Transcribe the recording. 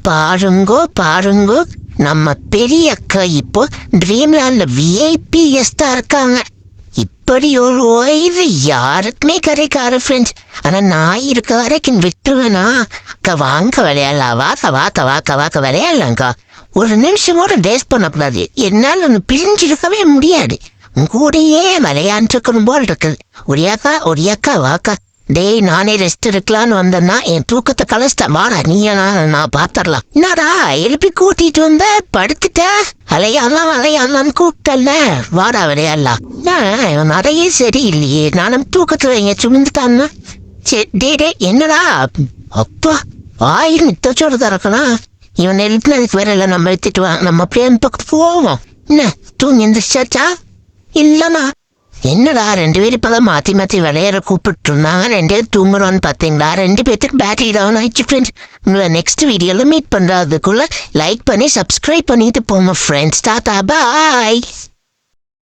பாருங்கோ பாருங்கோ, நம்ம பெரிய அக்கா இப்போ ட்ரீம்லேண்ட்ல விஐபி கெஸ்டா இருக்காங்க. இப்படி ஒரு ஓய்வு யாருக்குமே கிடைக்காது ஃப்ரெண்ட்ஸ். ஆனா நான் இருக்க வரைக்கும் விட்டுருவேனா? அக்கா வாங்க விளையாடலாம், வாக்க விளையாடலாங்க்கா. ஒரு நிமிஷம் கூட வேஸ்ட் பண்ணக்கூடாது. என்னால் ஒன்று பிரிஞ்சிருக்கவே முடியாது. உங்கூடையே விளையாண்டுருக்கணும் போல் இருக்குது. ஒடியாக்கா வாக்கா. டேய், நானே ரெஸ்ட் எடுக்கலான்னு வந்தேன்னா என் தூக்கத்தை கலைச்சிட்டேன். வாடா நீயா நான் பாத்திரலாம். என்னடா எழுப்பி கூட்டிட்டு வந்த, படுத்துட்ட. அலையாடலான்னு கூப்பிட்டல, வாடா விளையாடலாம். இவன் நிறைய சரி இல்லையே, நானும் தூக்கத்துல எங்க சுமந்துட்டான்னா. சரி டே என்னடா அப்பா ஆயில் நித்தச்சோடு திறக்கலாம். இவன் எழுப்பினதுக்கு வேற இல்லை, நம்ம எடுத்துட்டு வாங்க, நம்ம அப்படியே பக்கத்து போவோம். என்ன தூங்கி எந்திரிச்சாச்சா? இல்லைண்ணா. என்னடா 2 பேரும் இப்பதான் மாத்தி விளையாட கூப்பிட்டு இருந்தாங்க, 2 பேரும் தூங்குறோன்னு பாத்தீங்களா? 2 பேர்த்துக்கு பேட்டரி டவுன் ஆயிடுச்சு ஃப்ரெண்ட்ஸ். உங்களை நெக்ஸ்ட் வீடியோல மீட் பண்றதுக்குள்ள லைக் பண்ணி சப்ஸ்கிரைப் பண்ணிட்டு போங்க ஃப்ரெண்ட்ஸ். டாடா பாய்.